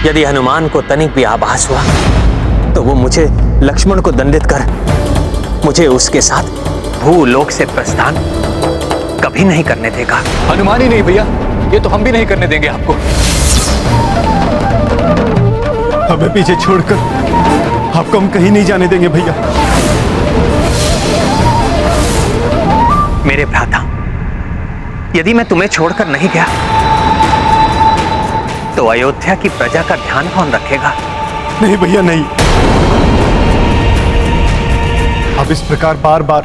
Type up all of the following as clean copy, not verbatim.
यदि हनुमान को तनिक भी आभास हुआ तो वो मुझे लक्ष्मण को दंडित कर मुझे उसके साथ भूलोक से प्रस्थान कभी नहीं करने देगा। हनुमान ही नहीं भैया, ये तो हम भी नहीं करने देंगे आपको। हमें पीछे छोड़कर आपको हम कहीं नहीं जाने देंगे भैया। मेरे भ्राता, यदि मैं तुम्हें छोड़कर नहीं गया तो अयोध्या की प्रजा का ध्यान कौन रखेगा? नहीं भैया नहीं, अब इस प्रकार बार बार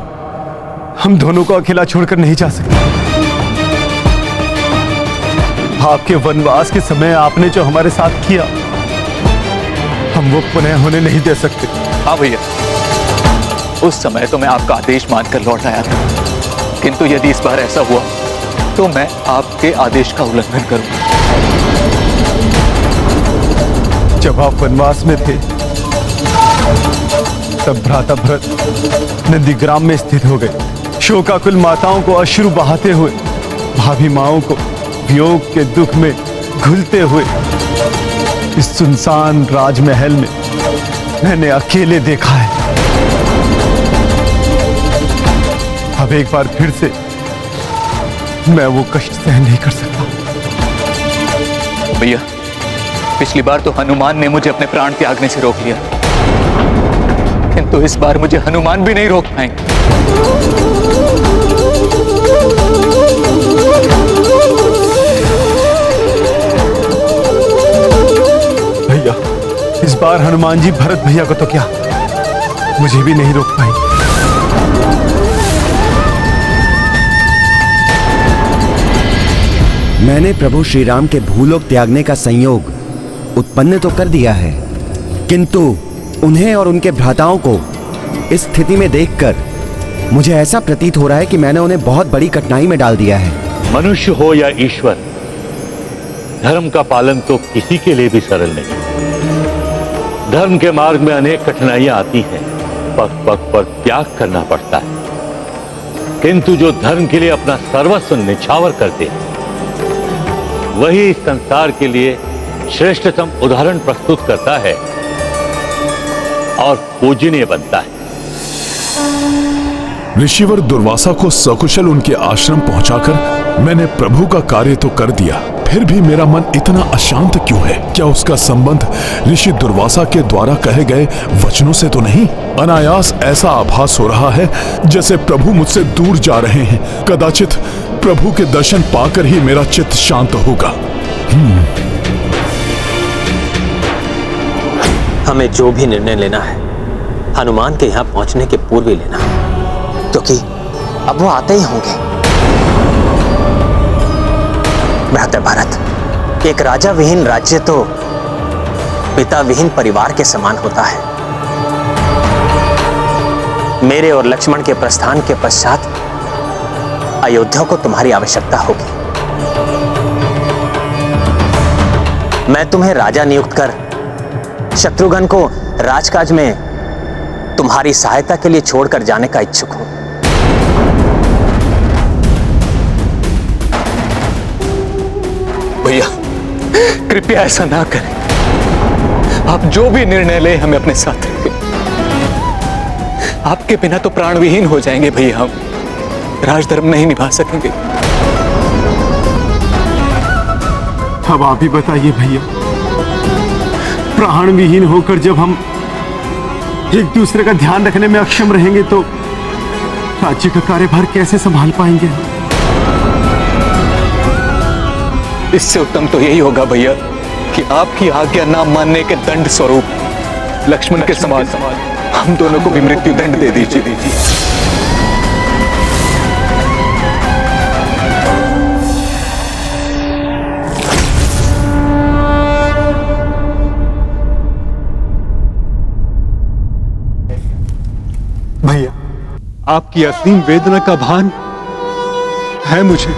हम दोनों को अकेला छोड़कर नहीं जा सकते। आपके वनवास के समय आपने जो हमारे साथ किया हम वो पुनः होने नहीं दे सकते। हाँ भैया, उस समय तो मैं आपका आदेश मानकर लौट आया था, किंतु यदि इस बार ऐसा हुआ तो मैं आपके आदेश का उल्लंघन करूंगा। जब आप वनवास में थे तब भ्राता भरत नंदीग्राम में स्थित हो गए। शोकाकुल माताओं को अश्रु बहाते हुए, भाभी माओं को वियोग के दुख में घुलते हुए इस सुनसान राजमहल में मैंने अकेले देखा है। अब एक बार फिर से मैं वो कष्ट सहन नहीं कर सकता। भैया, पिछली बार तो हनुमान ने मुझे अपने प्राण त्यागने से रोक लिया, किंतु इस बार मुझे हनुमान भी नहीं रोक पाएंगे। भैया, इस बार हनुमान जी भरत भैया को तो क्या, मुझे भी नहीं रोक पाएंगे। मैंने प्रभु श्री राम के भूलोक त्यागने का संयोग उत्पन्न तो कर दिया है, किंतु उन्हें और उनके भ्राताओं को इस स्थिति में देखकर मुझे ऐसा प्रतीत हो रहा है कि मैंने उन्हें बहुत बड़ी कठिनाई में डाल दिया है। मनुष्य हो या ईश्वर, धर्म का पालन तो किसी के लिए भी सरल नहीं। धर्म के मार्ग में अनेक कठिनाइयां आती हैं, पग पग पर त्याग करना पड़ता है, किंतु जो धर्म के लिए अपना सर्वस्व निछावर करते हैं वही इस संसार के लिए श्रेष्ठतम उदाहरण प्रस्तुत करता है और पूजनीय बनता है। ऋषिवर दुर्वासा को सकुशल उनके आश्रम पहुंचाकर मैंने प्रभु का कार्य तो कर दिया, फिर भी मेरा मन इतना अशांत क्यों है? क्या उसका संबंध ऋषि दुर्वासा के द्वारा कहे गए वचनों से तो नहीं? अनायास ऐसा आभास हो रहा है जैसे प्रभु मुझसे दूर जा रहे हैं। कदाचित प्रभु के दर्शन पाकर ही मेरा चित्त शांत होगा। हमें जो भी निर्णय लेना है हनुमान के यहाँ पहुंचने के पूर्व ही लेना है, क्योंकि अब वो आते ही होंगे। भ्राता भरत, एक राजा विहीन राज्य तो पिता विहीन परिवार के समान होता है। मेरे और लक्ष्मण के प्रस्थान के पश्चात अयोध्या को तुम्हारी आवश्यकता होगी। मैं तुम्हें राजा नियुक्त कर शत्रुघ्न को राजकाज में तुम्हारी सहायता के लिए छोड़कर जाने का इच्छुक हूं। भैया, कृपया ऐसा ना करें। आप जो भी निर्णय ले हमें अपने साथ रखें। आपके बिना तो प्राण विहीन हो जाएंगे भैया, हम राजधर्म नहीं निभा सकेंगे। अब आप ही बताइए भैया, प्राण विहीन होकर जब हम एक दूसरे का ध्यान रखने में अक्षम रहेंगे तो राज्य का कार्यभार कैसे संभाल पाएंगे? इससे उत्तम तो यही होगा भैया कि आपकी आज्ञा ना मानने के दंड स्वरूप लक्ष्मण के समान हम दोनों को भी मृत्यु दंड दे दीजिए। भैया, आपकी असीम वेदना का भान है मुझे,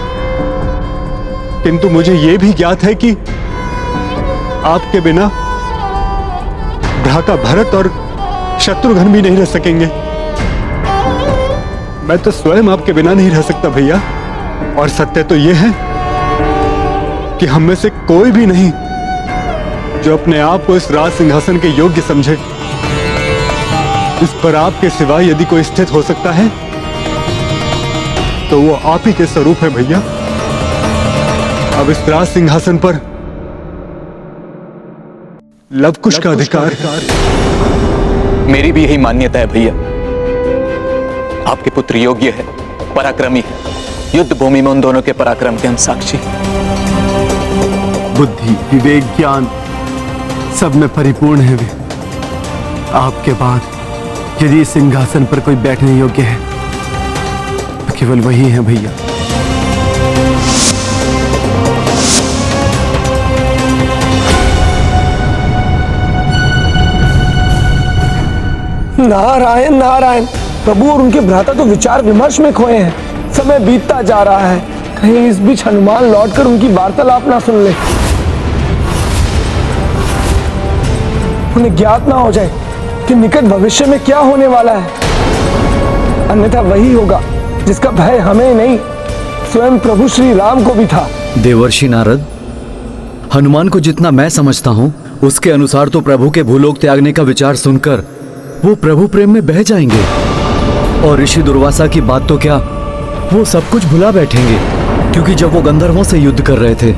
किंतु मुझे यह भी ज्ञात है कि आपके बिना भ्राता भरत और शत्रुघ्न भी नहीं रह सकेंगे। मैं तो स्वयं आपके बिना नहीं रह सकता भैया, और सत्य तो यह है कि हम में से कोई भी नहीं जो अपने आप को इस राज सिंहासन के योग्य समझे, इस पर आपके सिवा यदि कोई स्थित हो सकता है तो वो आप ही के स्वरूप है भैया। अब इस राज सिंहासन पर लवकुश का अधिकार। मेरी भी यही मान्यता है भैया। आपके पुत्र योग्य है, पराक्रमी है, युद्ध भूमि में उन दोनों के पराक्रम के हम साक्षी। बुद्धि, विवेक, ज्ञान सब में परिपूर्ण है वे। आपके बाद यदि इस सिंहासन पर कोई बैठने योग्य है तो केवल वही है भैया। नारायण नारायण। प्रभु और उनके भ्राता तो विचार विमर्श में खोए हैं। समय बीतता जा रहा है, कहीं इस बीच हनुमान लौटकर उनकी वार्तालाप ना सुन ले, उन्हें ज्ञात ना हो जाए कि निकट भविष्य में क्या होने वाला है। अन्यथा वही होगा जिसका भय हमें नहीं, स्वयं प्रभु श्री राम को भी था। देवर्षि नारद, हनुमान को जितना मैं समझता हूँ उसके अनुसार तो प्रभु के भूलोक त्यागने का विचार सुनकर वो प्रभु प्रेम में बह जाएंगे और ऋषि दुर्वासा की बात तो क्या, वो सब कुछ भुला बैठेंगे। क्योंकि जब वो गंधर्वों से युद्ध कर रहे थे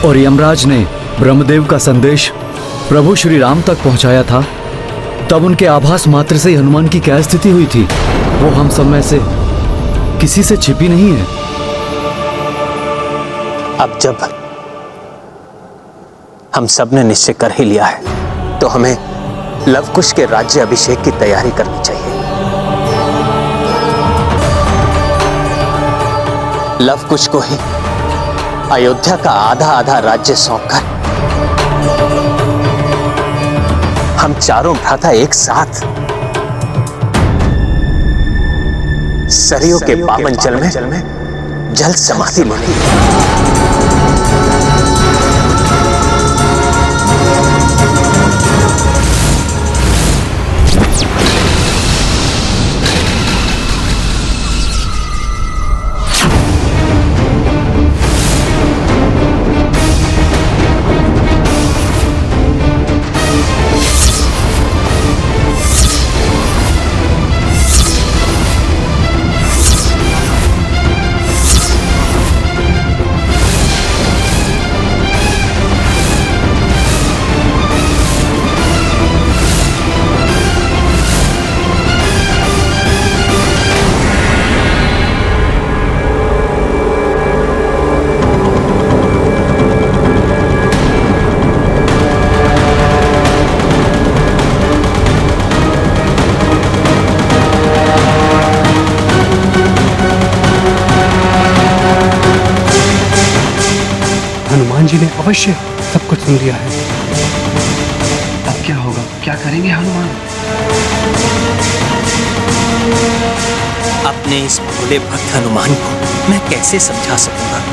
और यमराज ने ब्रह्मदेव का संदेश प्रभु श्री राम तक पहुंचाया था, तब उनके आभास मात्र से ही हनुमान की क्या स्थिति हुई थी, वो हम सब में से किसी से छिपी नहीं है। अब जब हम सब ने निश्चय कर ही लिया है तो हमें लवकुश के राज्य अभिषेक की तैयारी करनी चाहिए। लवकुश को ही अयोध्या का आधा आधा राज्य सौंपकर हम चारों भ्राता एक साथ सरयू के पावन जल में जल समाधि लेंगे। हनुमान जी ने अवश्य सब कुछ सुन लिया है। अब क्या होगा, क्या करेंगे हनुमान? अपने इस भोले भक्त हनुमान को मैं कैसे समझा सकूंगा?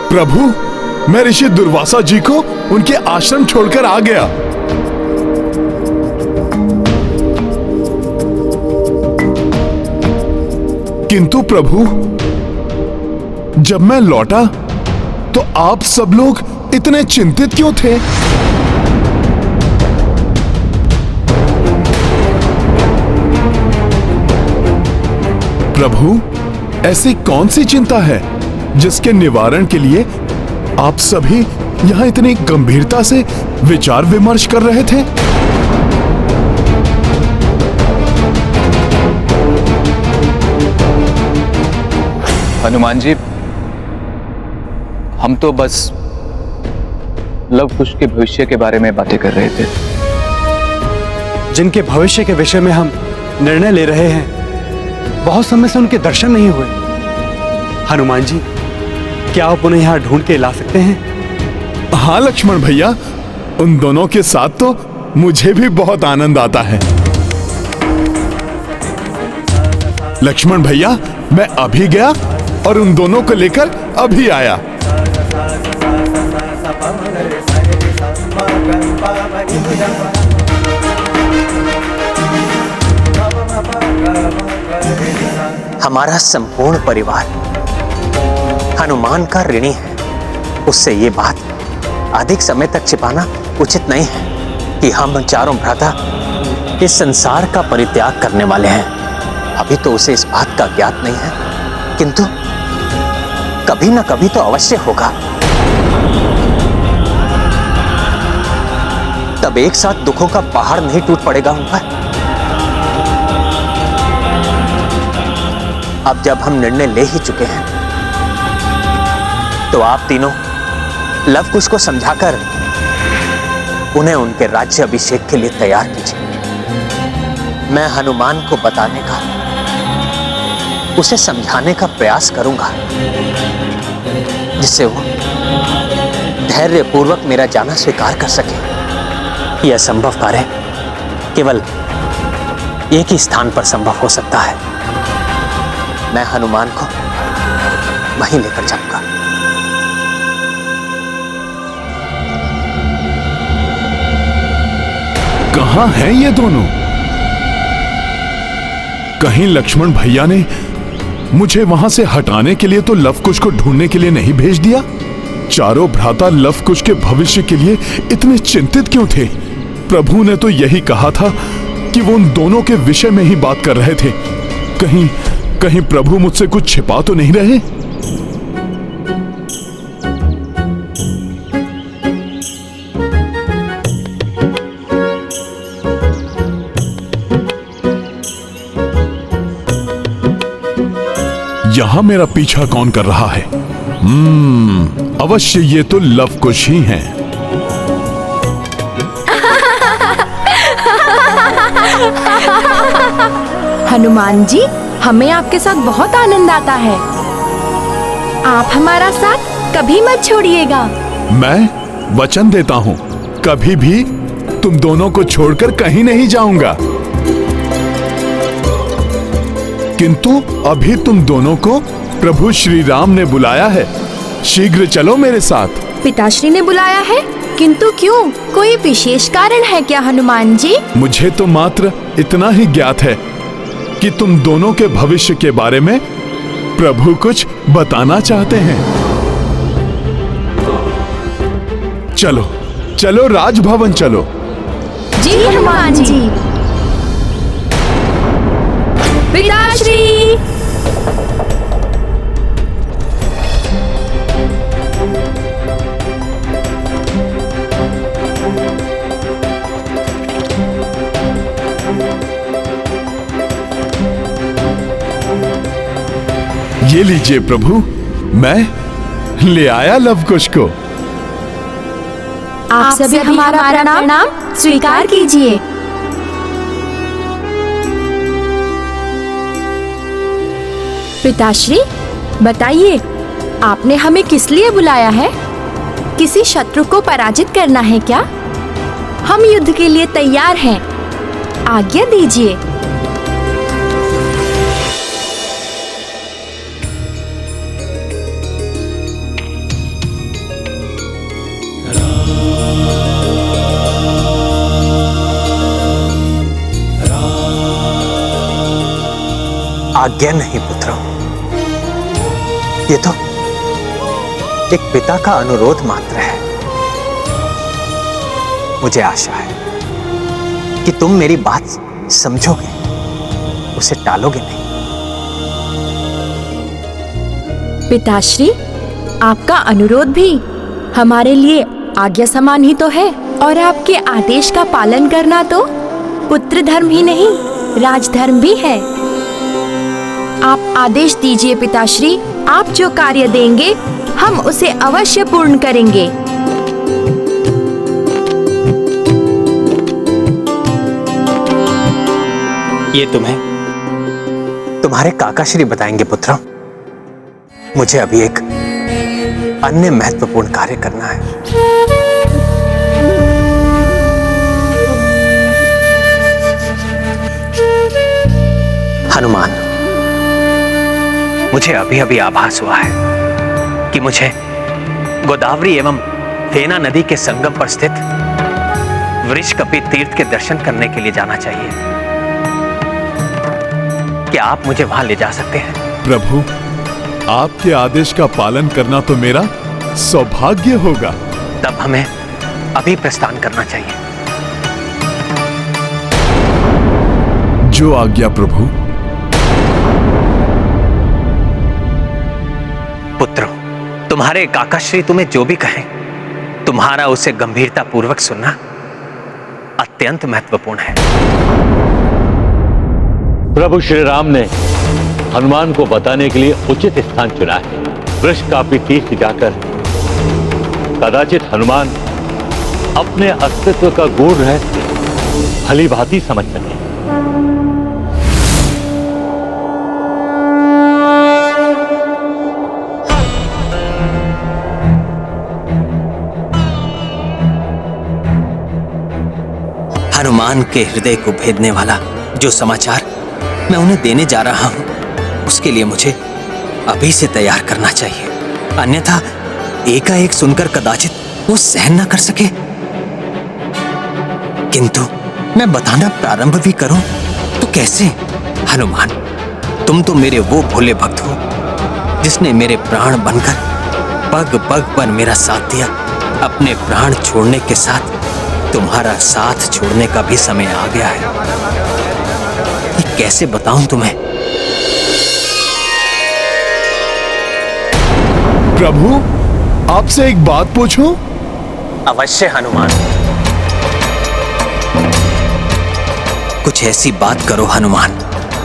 प्रभु, मैं ऋषि दुर्वासा जी को उनके आश्रम छोड़कर आ गया। किंतु प्रभु, जब मैं लौटा तो आप सब लोग इतने चिंतित क्यों थे? प्रभु, ऐसी कौन सी चिंता है जिसके निवारण के लिए आप सभी यहां इतनी गंभीरता से विचार विमर्श कर रहे थे? हनुमान जी, हम तो बस लवकुश के भविष्य के बारे में बातें कर रहे थे। जिनके भविष्य के विषय में हम निर्णय ले रहे हैं, बहुत समय से उनके दर्शन नहीं हुए। हनुमान जी, क्या आप उन्हें यहां ढूंढ के ला सकते हैं? हाँ लक्ष्मण भैया, उन दोनों के साथ तो मुझे भी बहुत आनंद आता है। लक्ष्मण भैया, मैं अभी गया और उन दोनों को लेकर अभी आया। हमारा संपूर्ण परिवार हनुमान का ऋणी है। उससे ये बात अधिक समय तक छिपाना उचित नहीं है कि हम चारों भ्राता इस संसार का परित्याग करने वाले हैं। अभी तो उसे इस बात का ज्ञात नहीं है, किंतु कभी ना कभी तो अवश्य होगा। तब एक साथ दुखों का पहाड़ नहीं टूट पड़ेगा उन पर। अब जब हम निर्णय ले ही चुके हैं, तो आप तीनों लव कुश को समझाकर उन्हें उनके राज्य अभिषेक के लिए तैयार कीजिए। मैं हनुमान को बताने का, उसे समझाने का प्रयास करूंगा, जिससे वो धैर्यपूर्वक मेरा जाना स्वीकार कर सके। यह संभव कार्य केवल एक ही स्थान पर संभव हो सकता है। मैं हनुमान को वहीं लेकर जाऊंगा। कहां हैं ये दोनों? कहीं लक्ष्मण भैया ने मुझे वहां से हटाने के लिए तो लवकुश को ढूंढने के लिए नहीं भेज दिया? चारों भ्राता लवकुश के भविष्य के लिए इतने चिंतित क्यों थे? प्रभु ने तो यही कहा था कि वो उन दोनों के विषय में ही बात कर रहे थे। कहीं प्रभु मुझसे कुछ छिपा तो नहीं रहे? यहां मेरा पीछा कौन कर रहा है? अवश्य ये तो लवकुश ही हैं। हनुमान जी, हमें आपके साथ बहुत आनंद आता है। आप हमारा साथ कभी मत छोड़िएगा। मैं वचन देता हूं, कभी भी तुम दोनों को छोड़कर कहीं नहीं जाऊंगा। किंतु अभी तुम दोनों को प्रभु श्री राम ने बुलाया है। शीघ्र चलो मेरे साथ। पिताश्री ने बुलाया है? किंतु क्यों? कोई विशेष कारण है क्या हनुमान जी? मुझे तो मात्र इतना ही ज्ञात है कि तुम दोनों के भविष्य के बारे में प्रभु कुछ बताना चाहते हैं। चलो चलो राजभवन चलो। जी हनुमान जी। पिताश्री! ये लीजिए प्रभु, मैं ले आया लवकुश को। आप सभी हमारा प्रणाम स्वीकार कीजिए। पिताश्री, बताइए, आपने हमें किस लिए बुलाया है? किसी शत्रु को पराजित करना है क्या? हम युद्ध के लिए तैयार हैं। आज्ञा दीजिए। आज्ञा नहीं पुत्रों, ये तो एक पिता का अनुरोध मात्र है। मुझे आशा है कि तुम मेरी बात समझोगे, उसे टालोगे नहीं। पिताश्री, आपका अनुरोध भी हमारे लिए आज्ञा समान ही तो है, और आपके आदेश का पालन करना तो पुत्र धर्म ही नहीं, राजधर्म भी है। आप आदेश दीजिए पिताश्री। आप जो कार्य देंगे हम उसे अवश्य पूर्ण करेंगे। ये तुम्हें तुम्हारे काकाश्री बताएंगे पुत्रों। मुझे अभी एक अन्य महत्वपूर्ण कार्य करना है। हनुमान, मुझे अभी अभी आभास हुआ है कि मुझे गोदावरी एवं फेना नदी के संगम पर स्थित वृषकपि तीर्थ के दर्शन करने के लिए जाना चाहिए। क्या आप मुझे वहां ले जा सकते हैं? प्रभु, आपके आदेश का पालन करना तो मेरा सौभाग्य होगा। तब हमें अभी प्रस्थान करना चाहिए। जो आज्ञा प्रभु। पुत्रों, तुम्हारे काकाश्री तुम्हें जो भी कहें, तुम्हारा उसे गंभीरता पूर्वक सुनना अत्यंत महत्वपूर्ण है। प्रभु श्री राम ने हनुमान को बताने के लिए उचित स्थान चुना है। वृषकापि तीर्थ जाकर कदाचित हनुमान अपने अस्तित्व का गूढ़ रहस्य भली भांति समझ सके। हनुमान के हृदय को भेदने वाला जो समाचार मैं उन्हें देने जा रहा हूं, उसके लिए मुझे अभी से तैयार करना चाहिए, अन्यथा एकाएक सुनकर कदाचित वो सहन न कर सके। किंतु मैं बताना प्रारंभ भी करूं तो कैसे? हनुमान, तुम तो मेरे वो भोले भक्त हो जिसने मेरे प्राण बनकर पग पग पर मेरा साथ दिया। अपने प्राण छोड़ने के साथ तुम्हारा साथ छोड़ने का भी समय आ गया है। ये कैसे बताऊं तुम्हें? प्रभु, आपसे एक बात पूछूं? अवश्य हनुमान। कुछ ऐसी बात करो हनुमान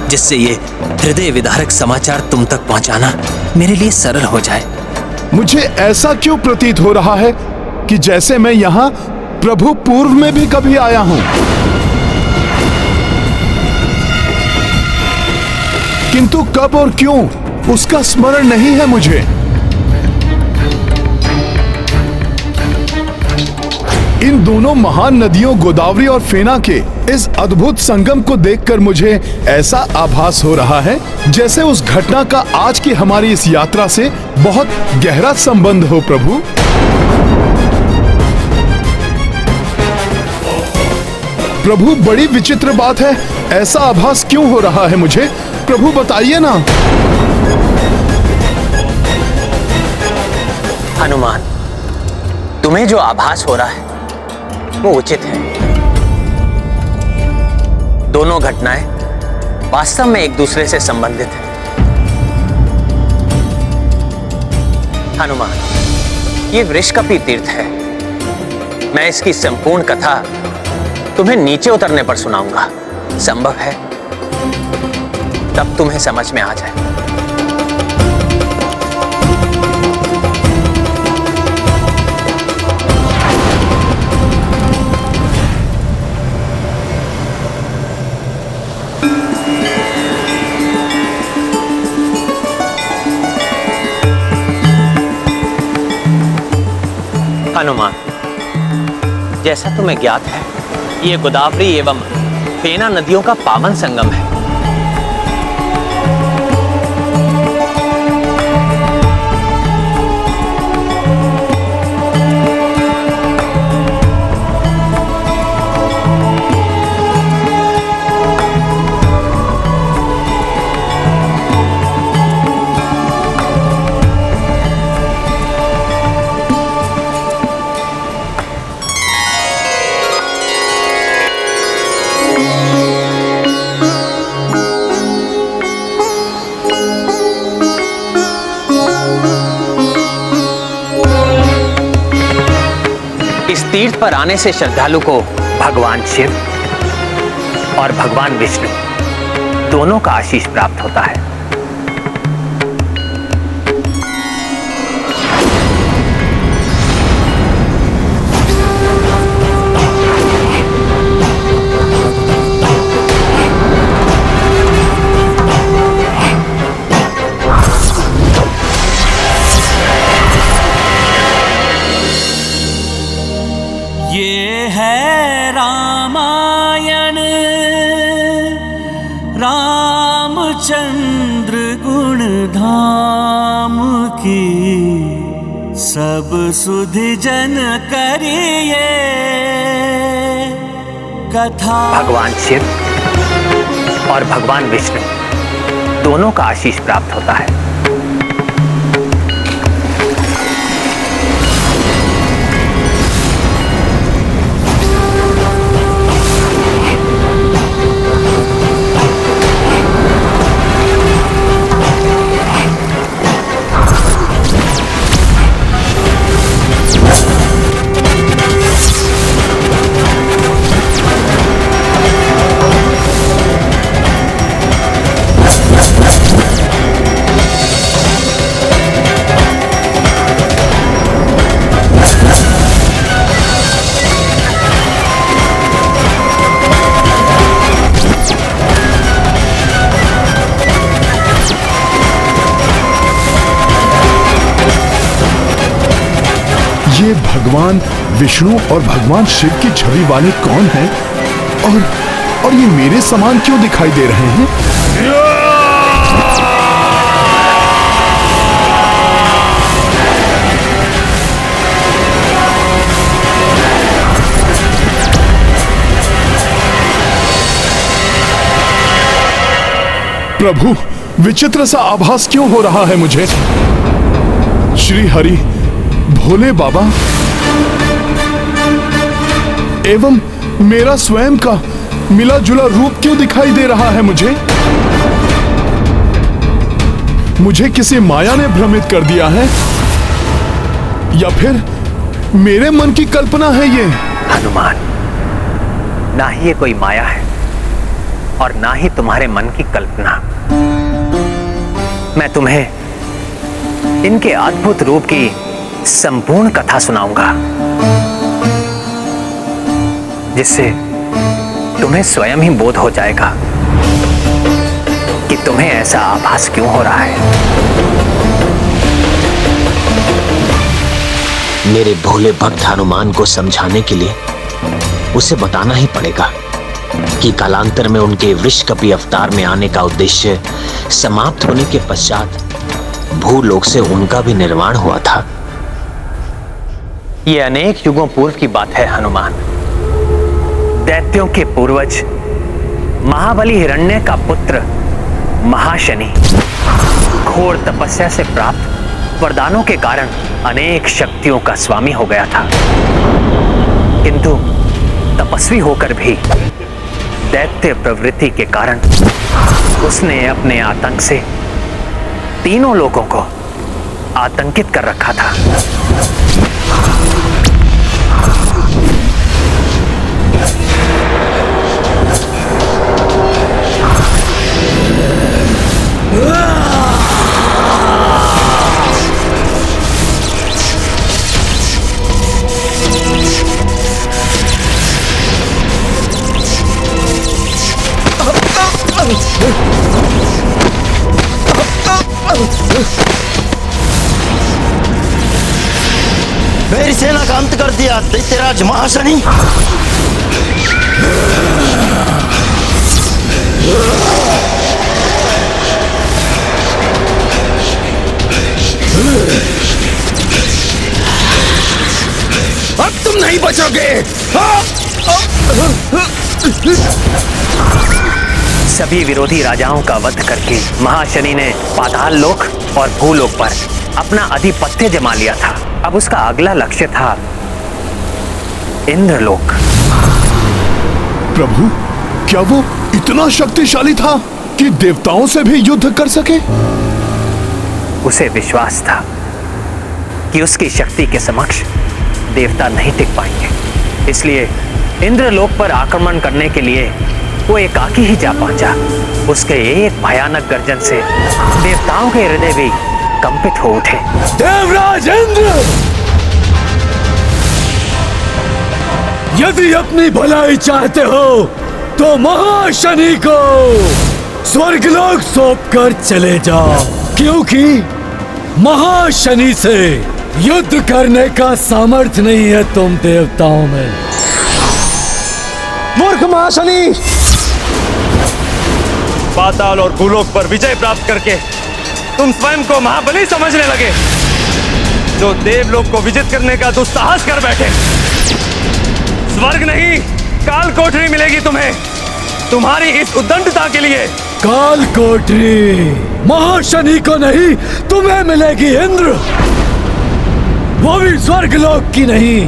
जिससे ये हृदय विदारक समाचार तुम तक पहुंचाना मेरे लिए सरल हो जाए। मुझे ऐसा क्यों प्रतीत हो रहा है कि जैसे मैं यहाँ प्रभु पूर्व में भी कभी आया हूं, किंतु कब और क्यों उसका स्मरण नहीं है मुझे। इन दोनों महान नदियों गोदावरी और फेना के इस अद्भुत संगम को देखकर मुझे ऐसा आभास हो रहा है जैसे उस घटना का आज की हमारी इस यात्रा से बहुत गहरा संबंध हो। प्रभु, प्रभु, बड़ी विचित्र बात है। ऐसा आभास क्यों हो रहा है मुझे? प्रभु बताइए ना। हनुमान, तुम्हें जो आभास हो रहा है वो उचित है। दोनों घटनाएं वास्तव में एक दूसरे से संबंधित हैं। हनुमान, ये वृषकपि तीर्थ है। मैं इसकी संपूर्ण कथा तुम्हें नीचे उतरने पर सुनाऊंगा। संभव है तब तुम्हें समझ में आ जाए। हनुमान, जैसा तुम्हें ज्ञात है, ये गोदावरी एवं फेना नदियों का पावन संगम है। तीर्थ पर आने से श्रद्धालु को भगवान शिव और भगवान विष्णु दोनों का आशीष प्राप्त होता है। ये है रामायण राम रामचंद्र गुण धाम की सब सुधि जन करिए कथा। भगवान शिव और भगवान विष्णु दोनों का आशीष प्राप्त होता है। ये भगवान विष्णु और भगवान शिव की छवि वाले कौन हैं? और ये मेरे समान क्यों दिखाई दे रहे हैं? प्रभु, विचित्र सा आभास क्यों हो रहा है मुझे? श्री हरि, भोले बाबा एवं मेरा स्वयं का मिला जुला रूप क्यों दिखाई दे रहा है मुझे? मुझे किसी माया ने भ्रमित कर दिया है या फिर मेरे मन की कल्पना है ये? हनुमान, ना ही ये कोई माया है और ना ही तुम्हारे मन की कल्पना। मैं तुम्हें इनके अद्भुत रूप की संपूर्ण कथा सुनाऊंगा, जिससे तुम्हें स्वयं ही बोध हो जाएगा कि तुम्हें ऐसा आभास क्यों हो रहा है। मेरे भोले भक्त हनुमान को समझाने के लिए उसे बताना ही पड़ेगा कि कालांतर में उनके वृषकपि अवतार में आने का उद्देश्य समाप्त होने के पश्चात भूलोक से उनका भी निर्माण हुआ था। ये अनेक युगों पूर्व की बात है हनुमान। दैत्यों के पूर्वज महाबली हिरण्य का पुत्र महाशनि घोर तपस्या से प्राप्त वरदानों के कारण अनेक शक्तियों का स्वामी हो गया था, किंतु तपस्वी होकर भी दैत्य प्रवृत्ति के कारण उसने अपने आतंक से तीनों लोगों को आतंकित कर रखा था। मेरी सेना का अंत कर दिया दैत्यराज महाशनि। अब तुम नहीं बचोगे। सभी विरोधी राजाओं का वध करके महाशनि ने पाताल लोक और भूलोक पर अपना आधिपत्य जमा लिया था। अब उसका अगला लक्ष्य था इंद्रलोक। प्रभु, क्या वो इतना शक्तिशाली था कि देवताओं से भी युद्ध कर सके? उसे विश्वास था कि उसकी शक्ति के समक्ष देवता नहीं टिक पाएंगे, इसलिए इंद्रलोक पर आक्रमण करने के लिए वो एकाकी ही जा पहुंचा। उसके एक भयानक गर्जन से देवताओं के हृदय भी कंपित हो उठे। देवराज इंद्र, यदि अपनी भलाई चाहते हो तो महाशनि को स्वर्गलोक सौंपकर चले जाओ, क्योंकि महाशनि से युद्ध करने का सामर्थ्य नहीं है तुम देवताओं में। मूर्ख महाशनि, पाताल और भूलोक पर विजय प्राप्त करके तुम स्वयं को महाबली समझने लगे, जो देवलोक को विजित करने का दुस्साहस कर बैठे। स्वर्ग नहीं, काल कोठरी मिलेगी तुम्हें, तुम्हारी इस उद्दंडता के लिए। काल कोठरी महाशनि को नहीं, तुम्हें मिलेगी इंद्र, वो भी स्वर्ग लोक की नहीं,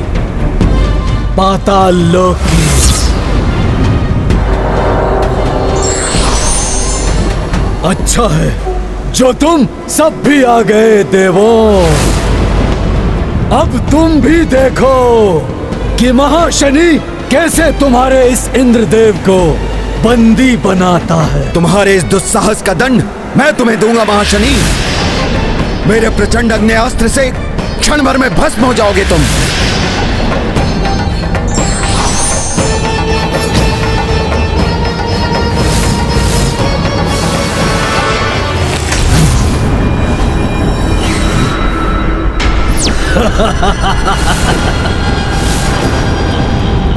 पाताल लोक की। अच्छा है जो तुम सब भी आ गए देवों। अब तुम भी देखो कि महाशनि कैसे तुम्हारे इस इंद्रदेव को बंदी बनाता है। तुम्हारे इस दुस्साहस का दंड मैं तुम्हें दूंगा महाशनि। मेरे प्रचंड अग्नेयास्त्र से क्षण भर में भस्म हो जाओगे तुम।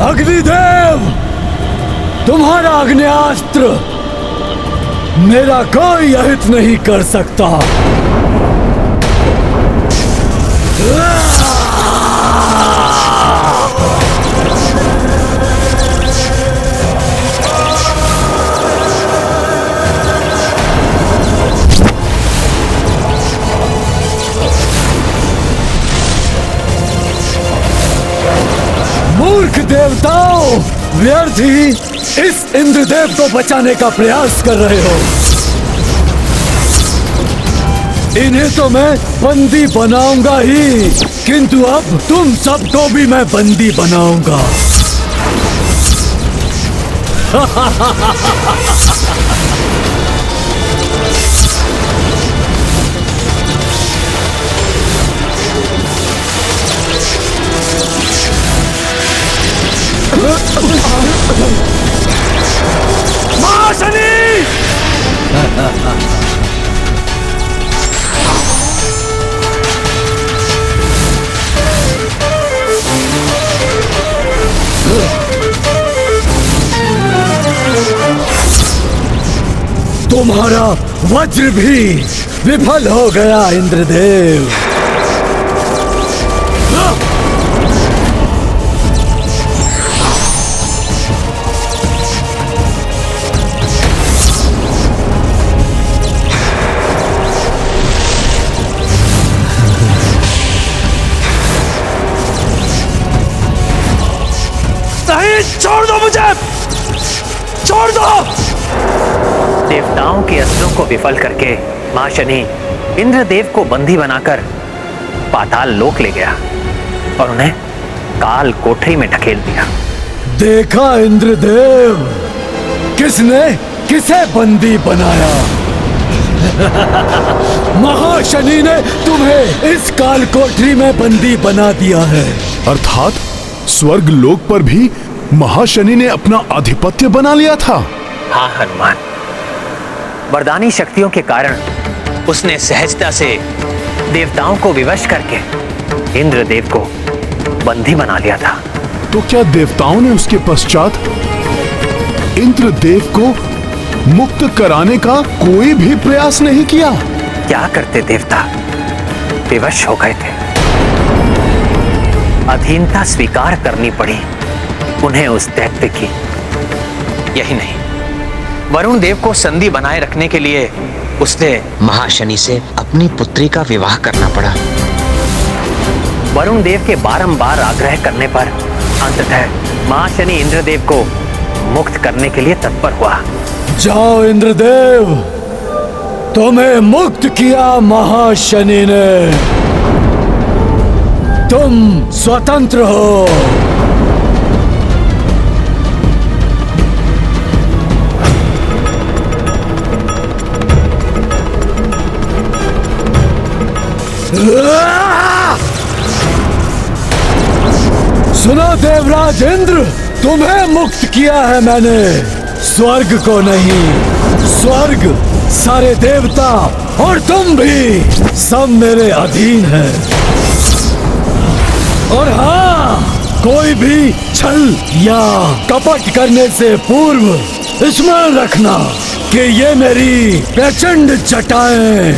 अग्निदेव, तुम्हारा अग्नेयास्त्र मेरा कोई अहित नहीं कर सकता। मूर्ख देवताओं, व्यर्थ ही इस इंद्रदेव को बचाने का प्रयास कर रहे हो। इन्हें तो मैं बंदी बनाऊंगा ही, किंतु अब तुम सबको भी मैं बंदी बनाऊंगा। महाशनि! तुम्हारा वज्र भी विफल हो गया इंद्रदेव। छोड़ दो मुझे, छोड़ दो। देवताओं के अस्त्रों को विफल करके महाशनि इंद्रदेव को बंदी बनाकर पाताल लोक ले गया और उन्हें काल कोठरी में ढकेल दिया। देखा इंद्रदेव, किसने किसे बंदी बनाया? महाशनि ने तुम्हें इस काल कोठरी में बंदी बना दिया है। अर्थात स्वर्ग लोक पर भी महाशनि ने अपना आधिपत्य बना लिया था। हाँ हनुमान, वरदानी शक्तियों के कारण उसने सहजता से देवताओं को विवश करके इंद्रदेव को बंदी बना लिया था। तो क्या देवताओं ने उसके पश्चात इंद्रदेव को मुक्त कराने का कोई भी प्रयास नहीं किया? क्या करते देवता, विवश हो गए थे। अधीनता स्वीकार करनी पड़ी उन्हें उस दैत्य की। यही नहीं, वरुण देव को संधि बनाए रखने के लिए उसने महाशनि से अपनी पुत्री का विवाह करना पड़ा। वरुण देव के बारंबार आग्रह करने पर अंततः महाशनि इंद्रदेव को मुक्त करने के लिए तत्पर हुआ। जाओ इंद्रदेव, तुम्हें मुक्त किया महाशनि ने, तुम स्वतंत्र हो। सुनो देवराज इंद्र, तुम्हें मुक्त किया है मैंने, स्वर्ग को नहीं। स्वर्ग, सारे देवता और तुम भी सब मेरे अधीन है। और हाँ, कोई भी छल या कपट करने से पूर्व स्मरण रखना कि ये मेरी प्रचंड जटाएं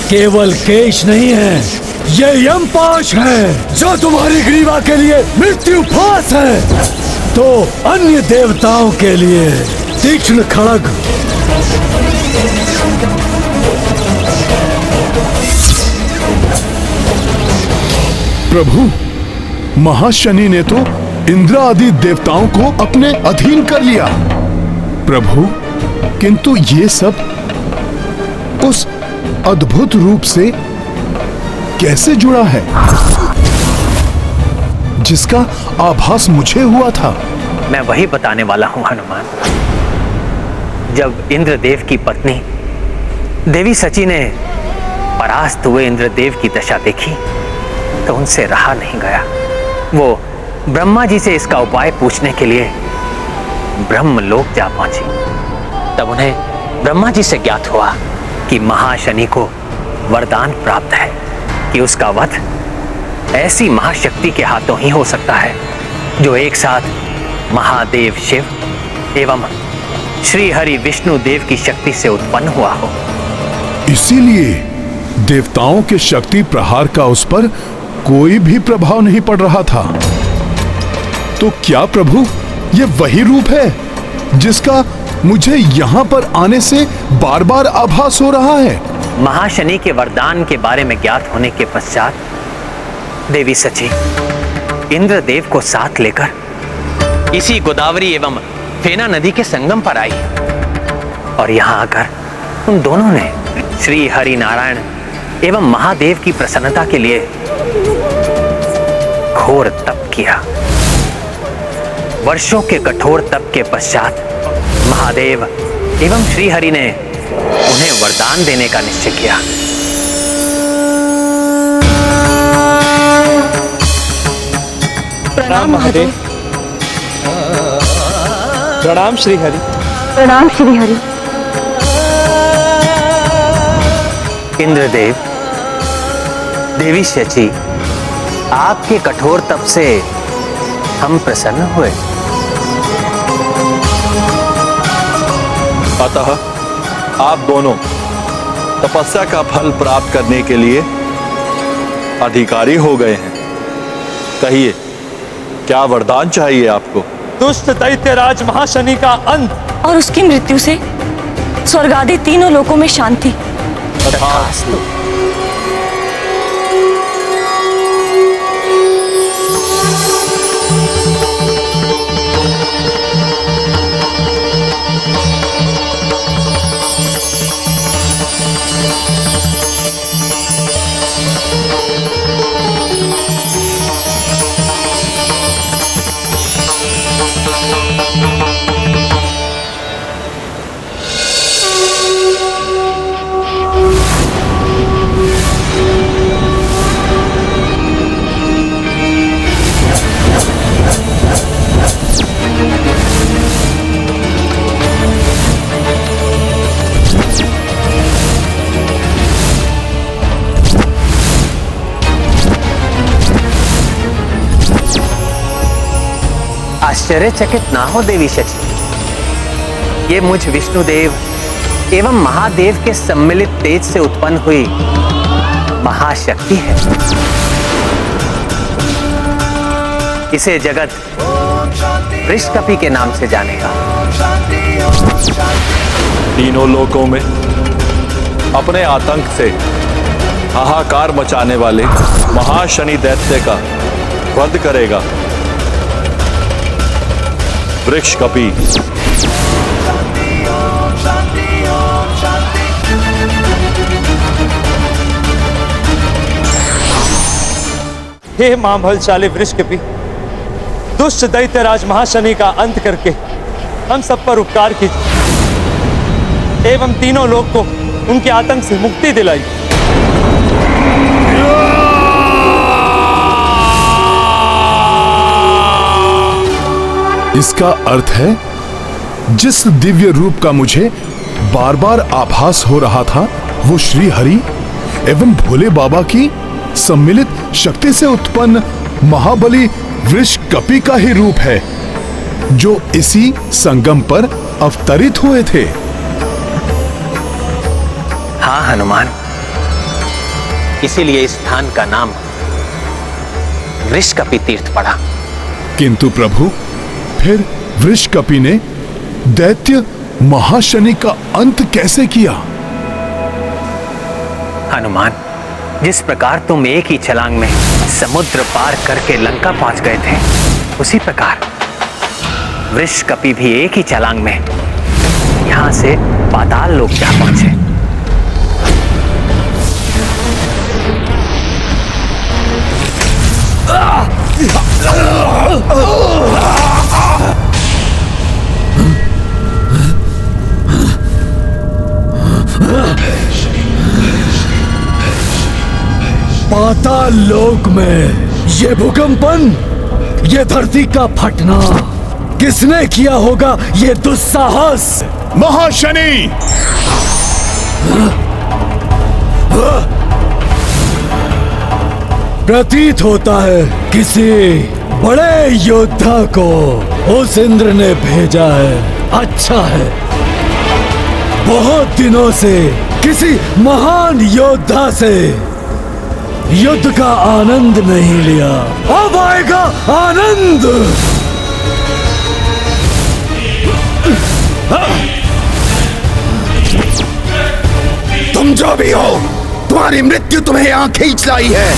केवल केश नहीं है, ये यमपाश है जो तुम्हारी ग्रीवा के लिए मृत्यु फांस है, तो अन्य देवताओं के लिए तीक्ष्ण खड़ग। प्रभु, महाशनि ने तो इंद्र आदि देवताओं को अपने अधीन कर लिया। प्रभु, किंतु ये सब उस अद्भुत रूप से कैसे जुड़ा है जिसका आभास मुझे हुआ था? मैं वही बताने वाला हूं हनुमान। जब इंद्रदेव की पत्नी देवी सची ने परास्त हुए इंद्रदेव की दशा देखी तो उनसे रहा नहीं गया। वो ब्रह्मा जी से इसका उपाय पूछने के लिए ब्रह्मलोक जा पहुंची। तब उन्हें ब्रह्मा जी से ज्ञात हुआ कि महाशनि को वरदान प्राप्त है कि उसका वध ऐसी महाशक्ति के हाथों ही हो सकता है जो एक साथ महादेव शिव एवं श्री हरि विष्णु देव की शक्ति से उत्पन्न हुआ हो। इसीलिए देवताओं के शक्ति प्रहार का उस पर कोई भी प्रभाव नहीं पड़ रहा था। तो क्या प्रभु ये वही रूप है जिसका मुझे यहाँ पर आने से बार बार आभास हो रहा है? महाशनि के वरदान के बारे में ज्ञात होने के पश्चात देवी सची इंद्रदेव को साथ लेकर इसी गोदावरी एवं फेना नदी के संगम पर आई और यहाँ आकर उन दोनों ने श्री हरि नारायण एवं महादेव की प्रसन्नता के लिए घोर तप किया। वर्षों के कठोर तप के पश्चात महादेव एवं श्री हरि ने उन्हें वरदान देने का निश्चय किया। प्रणाम महादेव। प्रणाम श्री हरि। प्रणाम श्री हरि। इंद्रदेव, देवी शची, आपके कठोर तप से हम प्रसन्न हुए। अतः आप दोनों तपस्या का फल प्राप्त करने के लिए अधिकारी हो गए हैं। कहिए, क्या वरदान चाहिए आपको? दुष्ट दैत्यराज महाशनि का अंत और उसकी मृत्यु से स्वर्ग आदि तीनों लोकों में शांति। तथास्तु। आश्चर्यचकित ना हो देवी शची, ये मुझ विष्णुदेव एवं महादेव के सम्मिलित तेज से उत्पन्न हुई महाशक्ति है। इसे जगत वृषकपि के नाम से जानेगा। तीनों लोकों में अपने आतंक से हाहाकार मचाने वाले महाशनि दैत्य का वध करेगा वृषकपि। हे मां बलशाली वृषकपि, दुष्ट दैत्यराज महाशनि का अंत करके हम सब पर उपकार कीजिए एवं तीनों लोग को उनके आतंक से मुक्ति दिलाई। इसका अर्थ है जिस दिव्य रूप का मुझे बार बार आभास हो रहा था वो श्री हरि एवं भोले बाबा की सम्मिलित शक्ति से उत्पन्न महाबली वृषकपि का ही रूप है जो इसी संगम पर अवतरित हुए थे। हाँ हनुमान, इसीलिए इस स्थान का नाम वृषकपि तीर्थ पड़ा। किंतु प्रभु, फिर वृषकपि ने दैत्य महाशनि का अंत कैसे किया? हनुमान, जिस प्रकार तुम एक ही छलांग में समुद्र पार करके लंका पहुंच गए थे, उसी प्रकार वृषकपि भी एक ही छलांग में यहां से पाताल लोक जा पहुंचे। पाताल लोक में ये भूकंपन, ये धरती का फटना, किसने किया होगा ये दुस्साहस? महाशनि! प्रतीत होता है किसी बड़े योद्धा को उस इंद्र ने भेजा है। अच्छा है, बहुत दिनों से किसी महान योद्धा से युद्ध का आनंद नहीं लिया, अब आएगा आनंद। तुम जो भी हो, तुम्हारी मृत्यु तुम्हें यहां खींच लाई है।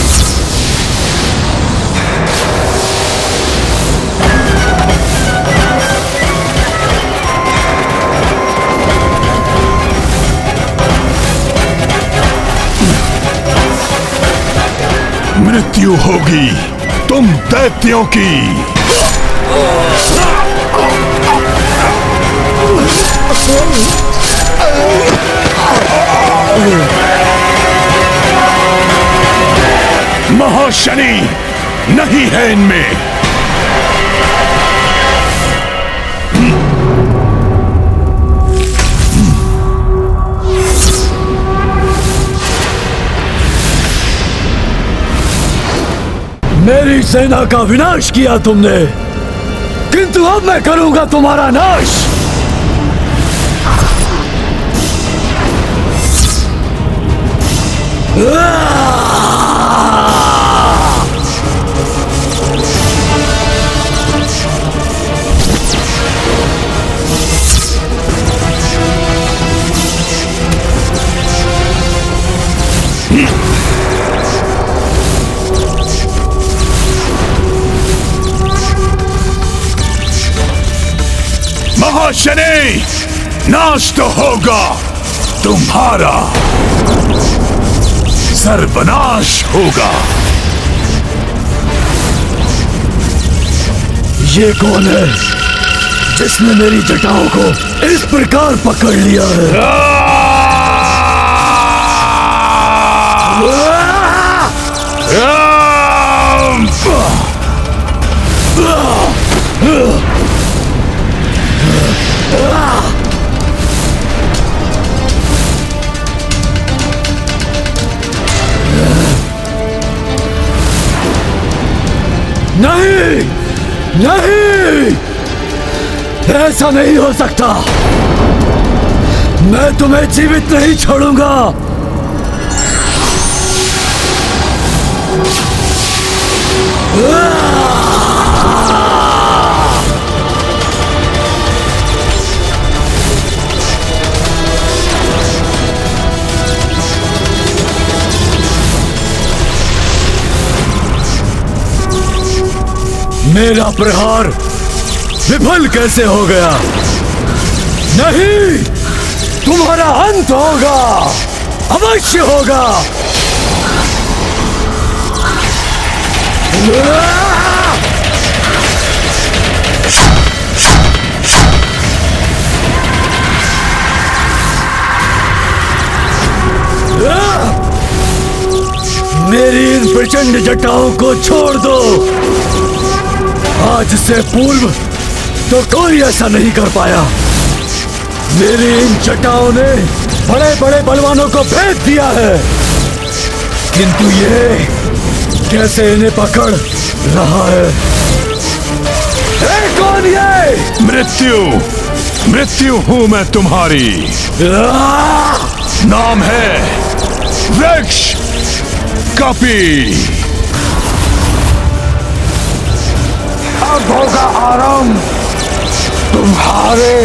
मृत्यु होगी तुम दैत्यों की। महाशनि नहीं है इनमें। मेरी सेना का विनाश किया तुमने, किंतु अब मैं करूंगा तुम्हारा नाश। महाशनि, नाश तो होगा तुम्हारा, सर्वनाश होगा। ये कौन है जिसने मेरी जटाओं को इस प्रकार पकड़ लिया है? नहीं, नहीं, ऐसा नहीं हो सकता। मैं तुम्हें जीवित नहीं छोड़ूंगा। मेरा प्रहार विफल कैसे हो गया? नहीं, तुम्हारा अंत होगा, अवश्य होगा। मेरी इन प्रचंड जटाओं को छोड़ दो। आज से पूर्व तो कोई ऐसा नहीं कर पाया। मेरी इन जटाओं ने बड़े बड़े बलवानों को भेद दिया है, किंतु ये कैसे इन्हें पकड़ रहा है? कौन ये? मृत्यु, मृत्यु हूं मैं तुम्हारी। नाम है वृक्ष कपी। अब होगा आरंभ तुम्हारे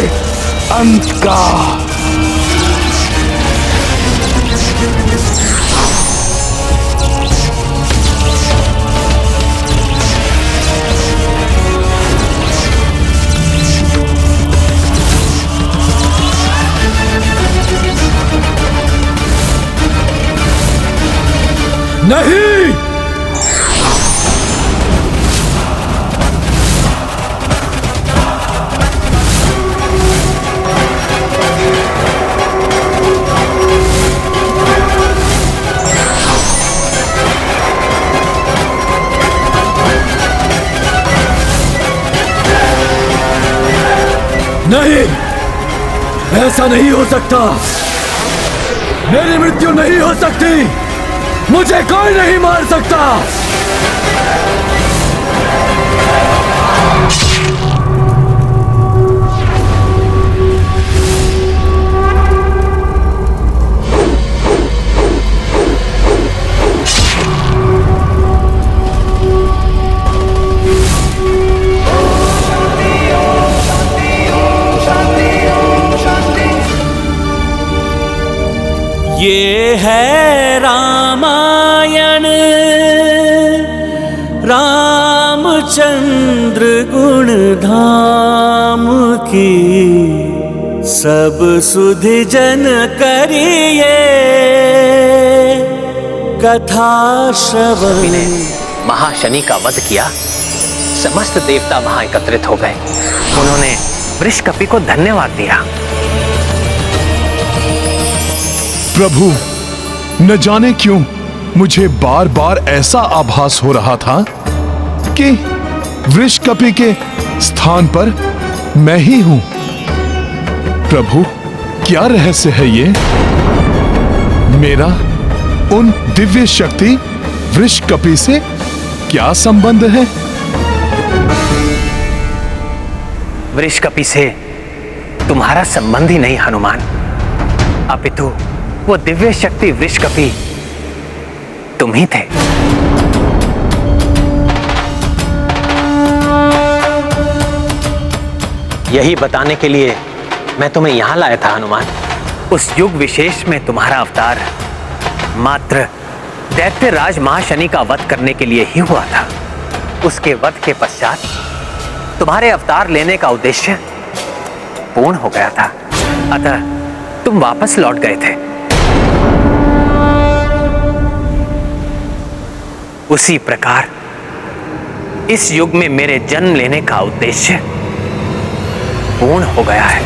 अंत का। नहीं, नहीं, ऐसा नहीं हो सकता। मेरी मृत्यु नहीं हो सकती। मुझे कोई नहीं मार सकता। ये है रामायण रामचंद्र गुण धाम की, सब सुधि जन करिए कथा श्रवण। महाशनि का वध किया, समस्त देवता वहां एकत्रित हो गए। उन्होंने वृषकपि को धन्यवाद दिया। प्रभु, न जाने क्यों मुझे बार बार ऐसा आभास हो रहा था कि वृषकपि के स्थान पर मैं ही हूं। प्रभु, क्या रहस्य है ये? मेरा उन दिव्य शक्ति वृषकपि से क्या संबंध है? वृषकपि से तुम्हारा संबंध ही नहीं हनुमान, अपितु वो दिव्य शक्ति वृषकपि तुम ही थे। यही बताने के लिए मैं तुम्हें यहां लाया था हनुमान। उस युग विशेष में तुम्हारा अवतार मात्र दैत्यराज महाशनि का वध करने के लिए ही हुआ था। उसके वध के पश्चात तुम्हारे अवतार लेने का उद्देश्य पूर्ण हो गया था, अतः तुम वापस लौट गए थे। उसी प्रकार इस युग में मेरे जन्म लेने का उद्देश्य पूर्ण हो गया है।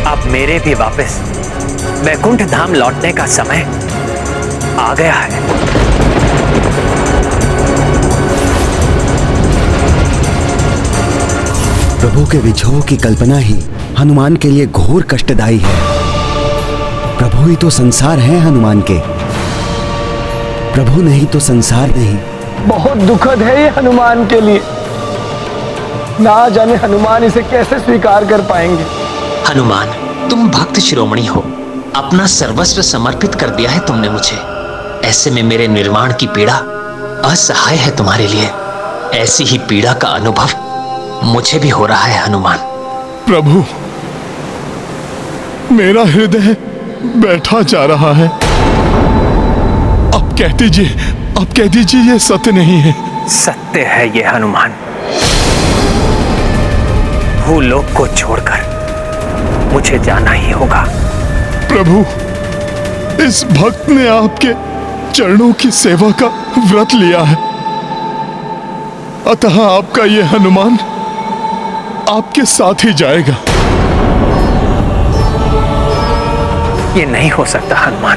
अब मेरे भी वापस वैकुंठ धाम लौटने का समय आ गया है। प्रभु के विछोह की कल्पना ही हनुमान के लिए घोर कष्टदायी है। प्रभु ही तो संसार है हनुमान के। प्रभु नहीं तो संसार नहीं। बहुत दुखद है ये हनुमान के लिए। ना जाने हनुमान इसे कैसे स्वीकार कर पाएंगे। हनुमान, तुम भक्त शिरोमणि हो, अपना सर्वस्व समर्पित कर दिया है तुमने मुझे। ऐसे में मेरे निर्वाण की पीड़ा असहाय है तुम्हारे लिए। ऐसी ही पीड़ा का अनुभव मुझे भी हो रहा है हनुमान। प्रभु, मेरा हृदय बैठा जा रहा है। अब कह दीजिए ये सत्य नहीं है। सत्य है ये हनुमान। भूलोक को छोड़कर मुझे जाना ही होगा। प्रभु, इस भक्त ने आपके चरणों की सेवा का व्रत लिया है, अतः आपका ये हनुमान आपके साथ ही जाएगा। ये नहीं हो सकता हनुमान,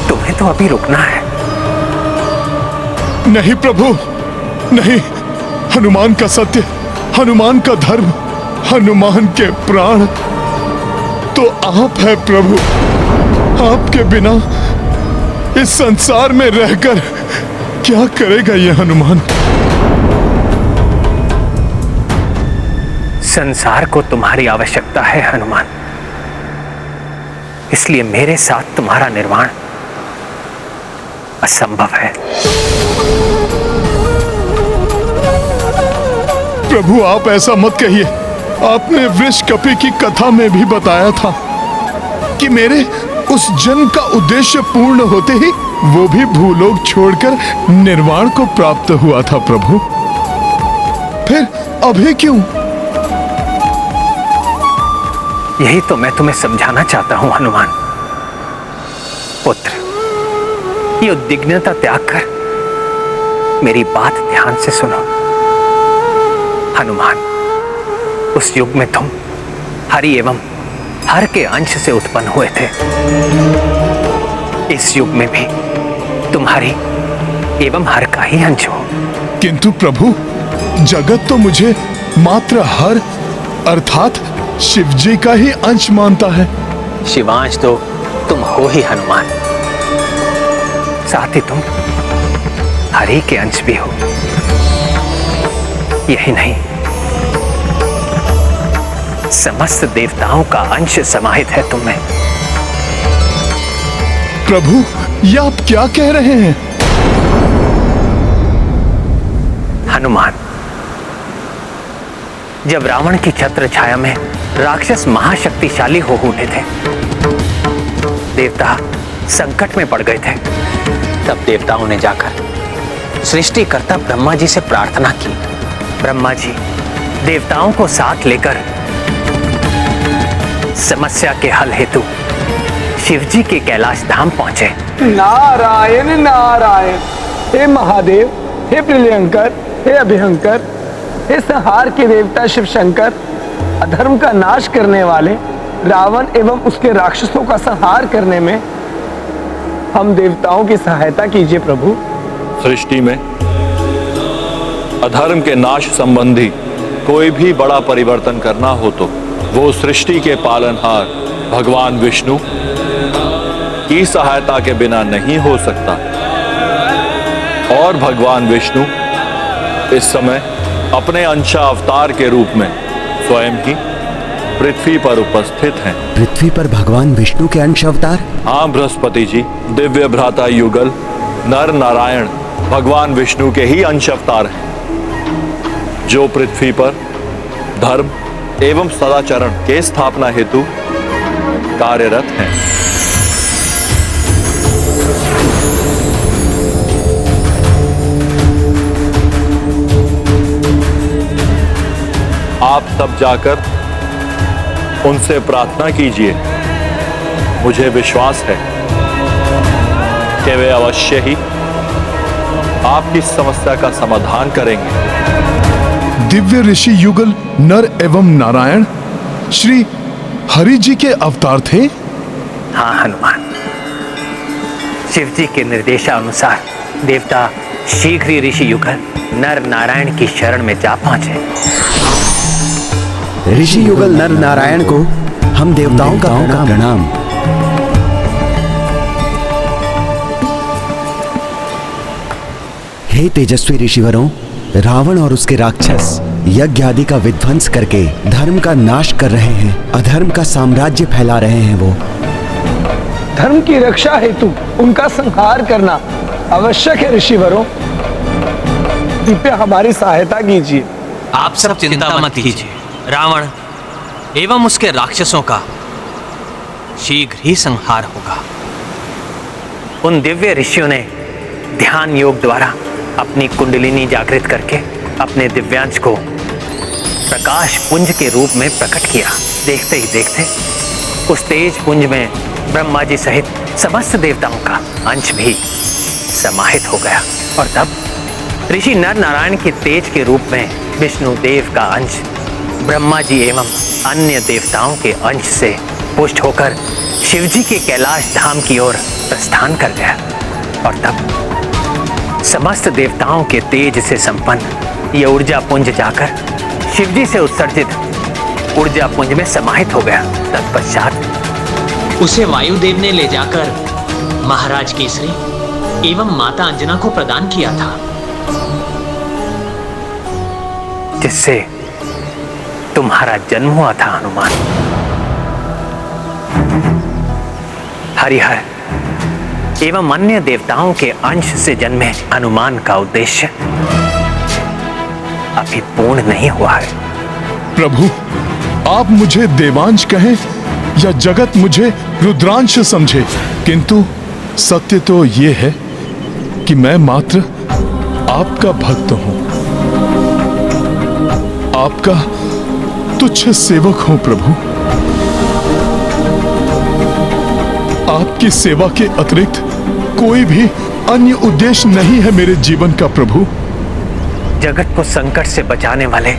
तुम्हें तो अभी रुकना है। नहीं प्रभु, नहीं। हनुमान का सत्य, हनुमान का धर्म, हनुमान के प्राण तो आप है प्रभु। आपके बिना इस संसार में रहकर क्या करेगा ये हनुमान? संसार को तुम्हारी आवश्यकता है हनुमान, इसलिए मेरे साथ तुम्हारा निर्वाण असंभव है। प्रभु आप ऐसा मत कहिए। आपने वृषकपि की कथा में भी बताया था कि मेरे उस जन्म का उद्देश्य पूर्ण होते ही वो भी भूलोक छोड़कर निर्वाण को प्राप्त हुआ था। प्रभु फिर अभी क्यों? यही तो मैं तुम्हें समझाना चाहता हूं हनुमान। पुत्र, ये उद्विग्नता त्याग कर मेरी बात ध्यान से सुनो। हनुमान, उस युग में तुम हरि एवं हर के अंश से उत्पन्न हुए थे। इस युग में भी तुम हरि एवं हर का ही अंश हो। किंतु प्रभु, जगत तो मुझे मात्र हर अर्थात शिव जी का ही अंश मानता है। शिवांश तो तुम हो ही हनुमान, साथ ही तुम हरि के अंश भी हो। यही नहीं, समस्त देवताओं का अंश समाहित है तुम में। प्रभु, ये आप क्या कह रहे हैं? हनुमान, जब रावण की छत्र छाया में राक्षस महाशक्तिशाली हो उठे थे, देवता संकट में पड़ गए थे, तब देवताओं ने जाकर सृष्टिकर्ता ब्रह्मा जी से प्रार्थना की। ब्रह्मा जी देवताओं को साथ लेकर समस्या के हल हेतु शिव जी के कैलाश धाम पहुंचे। नारायण नारायण। हे महादेव, हे प्रियंकर, हे अभिहंकर, हे संहार के देवता शिव शंकर, अधर्म का नाश करने वाले रावण एवं उसके राक्षसों का संहार करने में हम देवताओं की सहायता कीजिए प्रभु। सृष्टि में अधर्म के नाश संबंधी कोई भी बड़ा परिवर्तन करना हो तो वो सृष्टि के पालनहार भगवान विष्णु की सहायता के बिना नहीं हो सकता। और भगवान विष्णु इस समय अपने अंशा अवतार के रूप में स्वयं ही पृथ्वी पर उपस्थित हैं। पृथ्वी पर भगवान विष्णु के अंश अवतार? हाँ बृहस्पति जी, दिव्य भ्राता युगल नर नारायण भगवान विष्णु के ही अंश अवतार हैं, जो पृथ्वी पर धर्म एवं सदाचरण के स्थापना हेतु कार्यरत हैं। आप सब जाकर उनसे प्रार्थना कीजिए। मुझे विश्वास है कि वे अवश्य ही आपकी समस्या का समाधान करेंगे। दिव्य ऋषि युगल नर एवं नारायण श्री हरि जी के अवतार थे। हाँ हनुमान, शिव जी के निर्देशानुसार देवता शीघ्र ही ऋषि युगल नर नारायण की शरण में जा पहुंचे। ऋषि युगल नर नारायण को हम देवताओं का प्रणाम। हे तेजस्वी ऋषिवरों, रावण और उसके राक्षस यज्ञ आदि का विध्वंस करके धर्म का नाश कर रहे हैं, अधर्म का साम्राज्य फैला रहे हैं। वो धर्म की रक्षा हेतु उनका संहार करना आवश्यक है। ऋषिवरों, कृपया हमारी सहायता कीजिए। आप सब चिंता मत कीजिए। रावण एवं उसके राक्षसों का शीघ्र ही संहार होगा। उन दिव्य ऋषियों ने ध्यान योग द्वारा अपनी कुंडलिनी जागृत करके अपने दिव्यांश को प्रकाश पुंज के रूप में प्रकट किया। देखते ही देखते उस तेज पुंज में ब्रह्मा जी सहित समस्त देवताओं का अंश भी समाहित हो गया। और तब ऋषि नर नारायण के तेज के रूप में विष्णु देव का अंश ब्रह्मा जी एवं अन्य देवताओं के अंश से पुष्ट होकर शिवजी के कैलाश धाम की ओर प्रस्थान कर गया। और तब समस्त देवताओं के तेज से संपन्न ये ऊर्जा पुंज जाकर शिवजी से उत्सर्जित ऊर्जा पुंज में समाहित हो गया। तत्पश्चात उसे वायुदेव ने ले जाकर महाराज केसरी एवं माता अंजना को प्रदान किया था, जिससे तुम्हारा जन्म हुआ था हनुमान। हरिहर एवं अन्य देवताओं के अंश से जन्मे हनुमान का उद्देश्य अभी पूर्ण नहीं हुआ है। प्रभु, आप मुझे देवांश कहें या जगत मुझे रुद्रांश समझे, किंतु सत्य तो ये है कि मैं मात्र आपका भक्त हूं, आपका तुच्छ सेवक हूं प्रभु। आपकी सेवा के अतिरिक्त कोई भी अन्य उद्देश्य नहीं है मेरे जीवन का प्रभु। जगत को संकट से बचाने वाले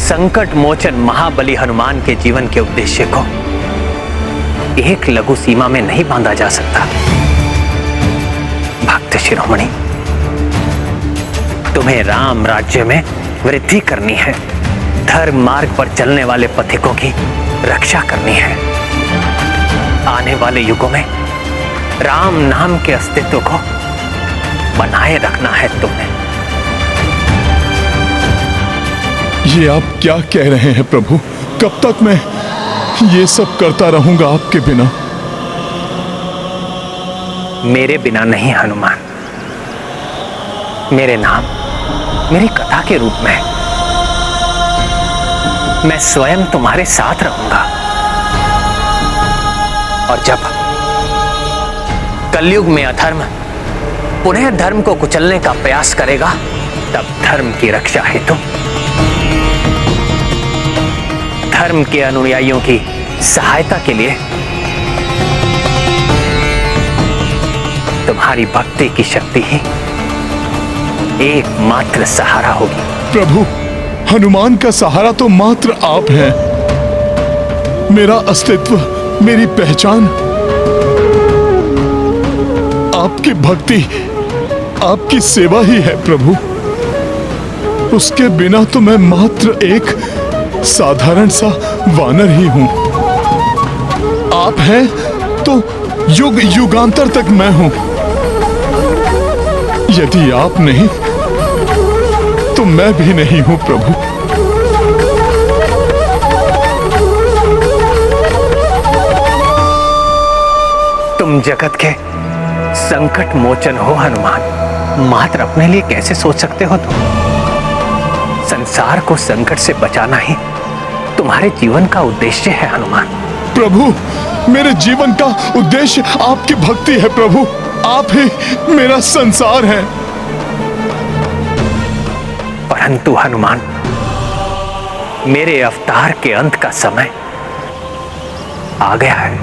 संकट मोचन महाबली हनुमान के जीवन के उद्देश्य को एक लघु सीमा में नहीं बांधा जा सकता। भक्त शिरोमणि, तुम्हें राम राज्य में वृद्धि करनी है, धर्म मार्ग पर चलने वाले पथिकों की रक्षा करनी है। आने वाले युगों में राम नाम के अस्तित्व को बनाए रखना है तुम्हें। ये आप क्या कह रहे हैं प्रभु? कब तक मैं ये सब करता रहूंगा आपके बिना? मेरे बिना नहीं हनुमान, मेरे नाम मेरी कथा के रूप में मैं स्वयं तुम्हारे साथ रहूंगा। और जब कलयुग में अधर्म पुनः धर्म को कुचलने का प्रयास करेगा, तब धर्म की रक्षा हेतु धर्म के अनुयायियों की सहायता के लिए तुम्हारी भक्ति की शक्ति ही एकमात्र सहारा होगी। प्रभु, हनुमान का सहारा तो मात्र आप हैं। मेरा अस्तित्व, मेरी पहचान आपकी भक्ति, आपकी सेवा ही है प्रभु। उसके बिना तो मैं मात्र एक साधारण सा वानर ही हूं। आप हैं तो युग युगांतर तक मैं हूं। यदि आप नहीं तो मैं भी नहीं हूं प्रभु। तुम जगत के संकट मोचन हो हनुमान, मात्र अपने लिए कैसे सोच सकते हो तुम? संसार को संकट से बचाना ही तुम्हारे जीवन का उद्देश्य है हनुमान। प्रभु, मेरे जीवन का उद्देश्य आपकी भक्ति है प्रभु। आप ही मेरा संसार है। परंतु हनुमान, मेरे अवतार के अंत का समय आ गया है,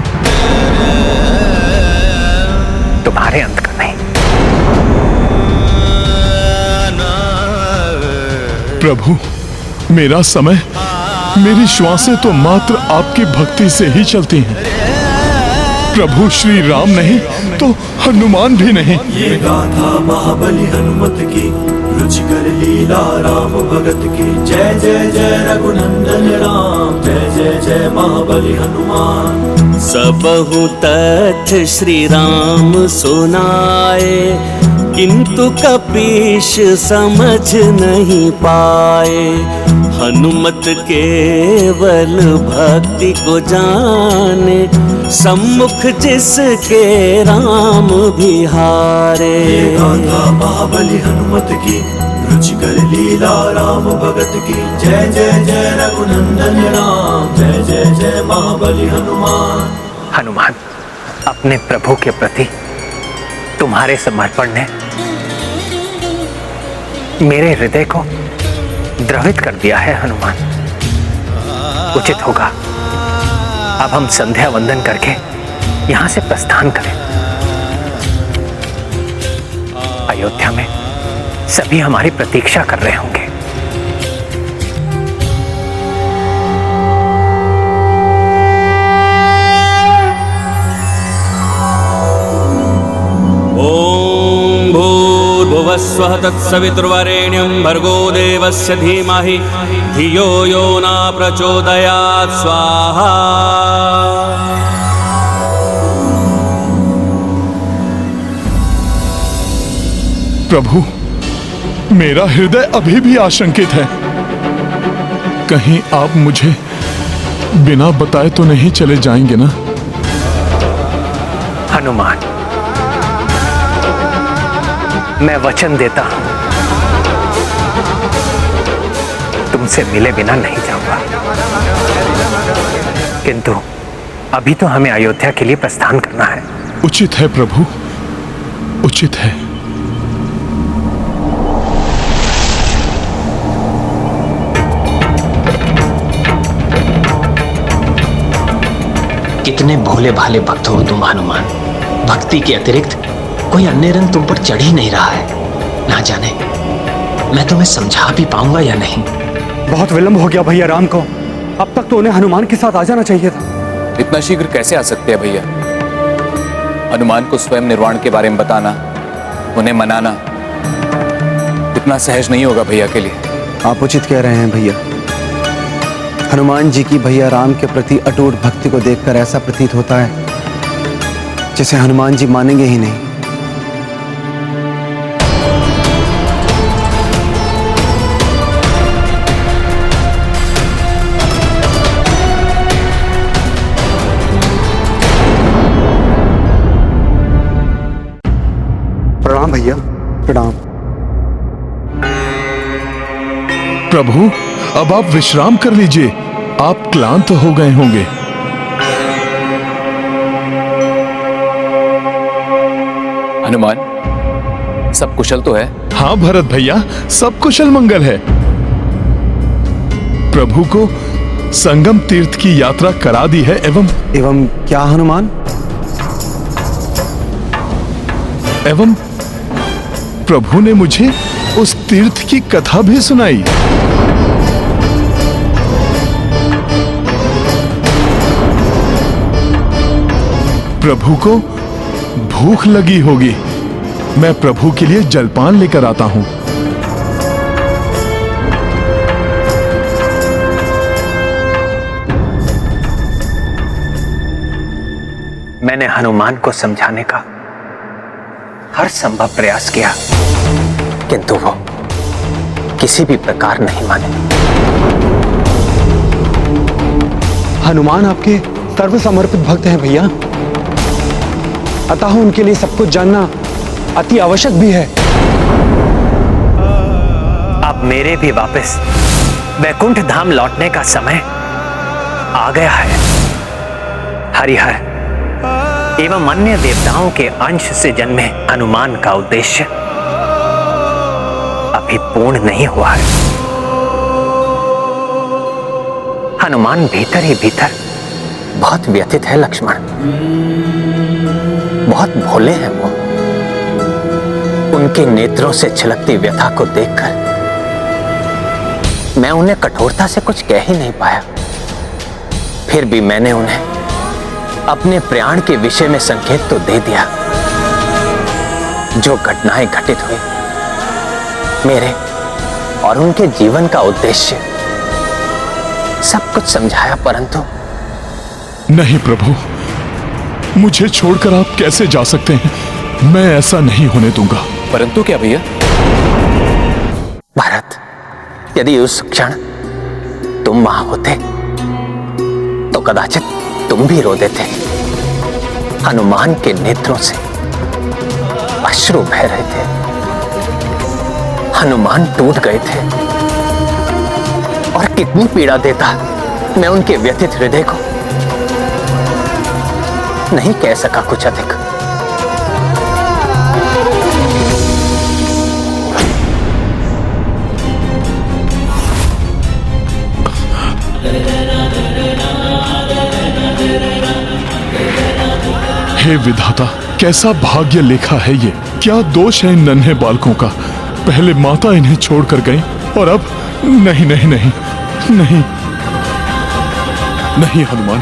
तुम्हारे अंत का नहीं। प्रभु, मेरा समय, मेरी श्वासें तो मात्र आपकी भक्ति से ही चलती हैं। प्रभु श्री राम नहीं तो हनुमान भी नहीं। ये गाथा महाबली हनुमत की, रुचिकर लीला राम भगत की। जय जय जय रघुनंदन राम, जय जय जय महाबली हनुमान। सबहु तथ श्री राम सुनाए, किंतु कपीश समझ नहीं पाए। हनुमत केवल भक्ति को जाने, सम्मुख जिसके राम भी हारे। गाथा महाबली हनुमत की, रुचिकर लीला राम भगत की। जय जय जय रघुनंदन राम, जय जय जय महाबली हनुमान। हनुमान, अपने प्रभु के प्रति तुम्हारे समर्पण ने मेरे हृदय को द्रवित कर दिया है हनुमान। उचित होगा अब हम संध्या वंदन करके यहां से प्रस्थान करें। अयोध्या में सभी हमारी प्रतीक्षा कर रहे होंगे। ओम भूर्भुवस्वः तत्सवितुर्वरेण्यं भर्गो देवस्य धीमहि धियो यो न प्रचोदयात्। स्वाहा। प्रभु, मेरा हृदय अभी भी आशंकित है। कहीं आप मुझे बिना बताए तो नहीं चले जाएंगे ना? हनुमान, मैं वचन देता हूं, तुमसे मिले बिना नहीं जाऊंगा। किंतु अभी तो हमें अयोध्या के लिए प्रस्थान करना है। उचित है प्रभु, उचित है। कितने भोले भाले भक्त हो तुम हनुमान। भक्ति के अतिरिक्त कोई अन्य रंग तुम पर चढ़ ही नहीं रहा है। ना जाने मैं तुम्हें समझा भी पाऊंगा या नहीं। बहुत विलंब हो गया भैया राम को। अब तक तो उन्हें हनुमान के साथ आ जाना चाहिए था। इतना शीघ्र कैसे आ सकते हैं भैया? हनुमान को स्वयं निर्वाण के बारे में बताना, उन्हें मनाना इतना सहज नहीं होगा भैया के लिए। आप उचित कह रहे हैं भैया। हनुमान जी की भैया राम के प्रति अटूट भक्ति को देखकर ऐसा प्रतीत होता है जैसे हनुमान जी मानेंगे ही नहीं। प्रणाम भैया, प्रणाम। प्रभु, अब आप विश्राम कर लीजिए, आप क्लांत हो गए होंगे। हनुमान, सब कुशल तो है? हाँ भरत भैया, सब कुशल मंगल है। प्रभु को संगम तीर्थ की यात्रा करा दी है। एवं क्या हनुमान? एवं प्रभु ने मुझे उस तीर्थ की कथा भी सुनाई। प्रभु को भूख लगी होगी, मैं प्रभु के लिए जलपान लेकर आता हूं। मैंने हनुमान को समझाने का हर संभव प्रयास किया, किंतु वो किसी भी प्रकार नहीं माने। हनुमान आपके सर्वसमर्पित भक्त हैं भैया, अतः उनके लिए सब कुछ जानना अति आवश्यक भी है। अब मेरे भी वापस वैकुंठ धाम लौटने का समय आ गया है। हरिहर एवं अन्य देवताओं के अंश से जन्मे हनुमान का उद्देश्य अभी पूर्ण नहीं हुआ है। हनुमान भीतर ही भीतर बहुत व्यथित है लक्ष्मण, बहुत भोले हैं वो। उनके नेत्रों से छलकती व्यथा को देखकर मैं उन्हें कठोरता से कुछ कह ही नहीं पाया। फिर भी मैंने उन्हें अपने प्राण के विषय में संकेत तो दे दिया। जो घटनाएं घटित हुई, मेरे और उनके जीवन का उद्देश्य, सब कुछ समझाया, परंतु नहीं प्रभु, मुझे छोड़कर आप कैसे जा सकते हैं? मैं ऐसा नहीं होने दूंगा। परंतु क्या भैया? भारत, यदि उस क्षण तुम वहां होते तो कदाचित तुम भी रो देते। हनुमान के नेत्रों से अश्रु बह रहे थे, हनुमान टूट गए थे, और कितनी पीड़ा देता मैं उनके व्यथित हृदय को। नहीं कह सका कुछ अधिक। हे विधाता, कैसा भाग्य लेखा है ये। क्या दोष है इन नन्हे बालकों का? पहले माता इन्हें छोड़कर गई और अब नहीं नहीं नहीं नहीं नहीं। हनुमान,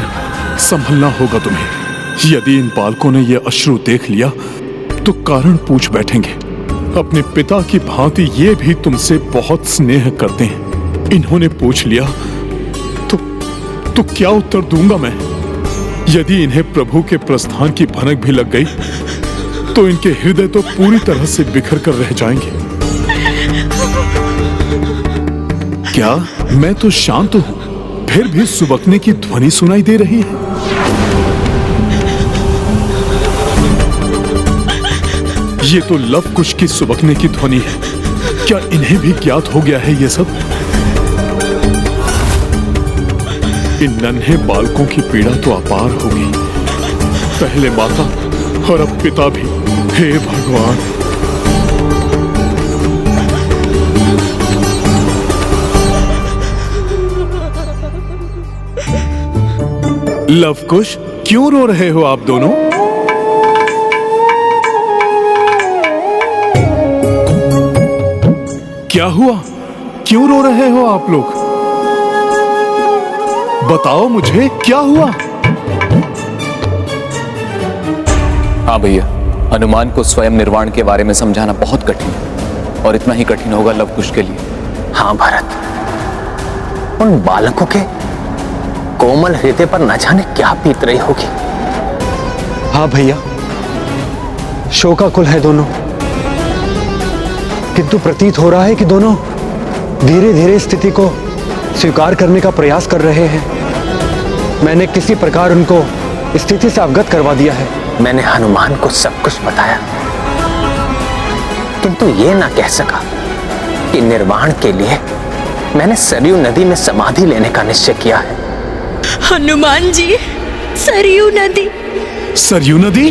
संभलना होगा तुम्हें। यदि इन बालकों ने यह अश्रु देख लिया तो कारण पूछ बैठेंगे। अपने पिता की भांति ये भी तुमसे बहुत स्नेह करते हैं। इन्होंने पूछ लिया तो क्या उत्तर दूंगा मैं? यदि इन्हें प्रभु के प्रस्थान की भनक भी लग गई तो इनके हृदय तो पूरी तरह से बिखर कर रह जाएंगे। क्या मैं तो शांत हूं, फिर भी सुबकने की ध्वनि सुनाई दे रही है? ये तो लव कुश की सुबकने की ध्वनि है। क्या इन्हें भी ज्ञात हो गया है ये सब? इन नन्हे बालकों की पीड़ा तो अपार होगी। पहले माता और अब पिता भी। हे भगवान। लव कुश, क्यों रो रहे हो आप दोनों? क्या हुआ? क्यों रो रहे हो आप लोग? बताओ मुझे, क्या हुआ? हाँ भैया, हनुमान को स्वयं निर्वाण के बारे में समझाना बहुत कठिन है, और इतना ही कठिन होगा लव कुश के लिए। हाँ भरत, उन बालकों के कोमल हृदय पर न जाने क्या बीत रही होगी। हाँ भैया, शोकाकुल है दोनों, किंतु प्रतीत हो रहा है कि दोनों धीरे धीरे स्थिति को स्वीकार करने का प्रयास कर रहे हैं। मैंने किसी प्रकार उनको स्थिति से अवगत करवा दिया है। मैंने हनुमान को सब कुछ बताया, किंतु ये ना कह सका कि निर्वाण के लिए मैंने सरयू नदी में समाधि लेने का निश्चय किया है। हनुमान जी, सरयू नदी। सरयू नदी?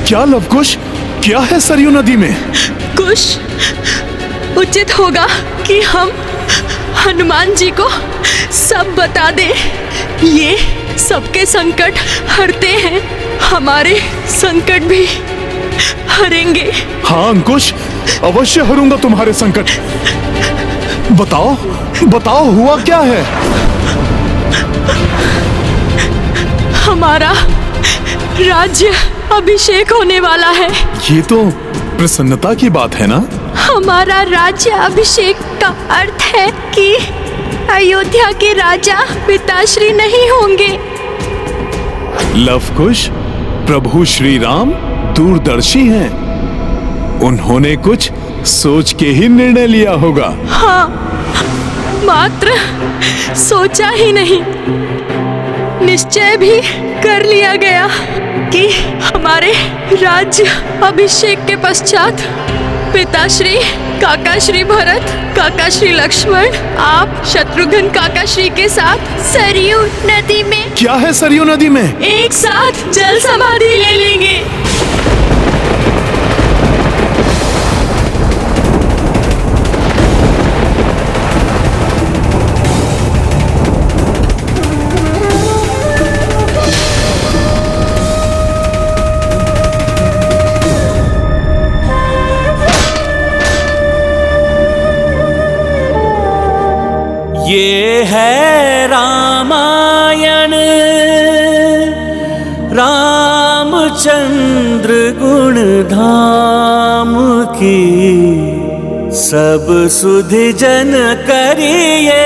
क्या लव कुश, क्या है सरयू नदी में? कुश, उचित होगा कि हम हनुमान जी को सब बता दें। ये सबके संकट हरते हैं, हमारे संकट भी हरेंगे। हाँ अंकुश, अवश्य हरूंगा तुम्हारे संकट। बताओ बताओ, हुआ क्या है? हमारा राज्य अभिषेक होने वाला है। ये तो प्रसन्नता की बात है ना? हमारा राज्य अभिषेक का अर्थ है कि अयोध्या के राजा पिताश्री नहीं होंगे। लव कुश, प्रभु श्री राम दूरदर्शी हैं। उन्होंने कुछ सोच के ही निर्णय लिया होगा। हाँ, मात्र सोचा ही नहीं, निश्चय भी कर लिया गया कि हमारे राज्य अभिषेक के पश्चात पिताश्री, काकाश्री भरत, काकाश्री लक्ष्मण, आप शत्रुघ्न काकाश्री के साथ सरयू नदी में। क्या है सरयू नदी में? एक साथ जल समाधि ले लेंगे। ये है रामायण, रामचंद्र गुण धाम की, सब सुधि जन करिए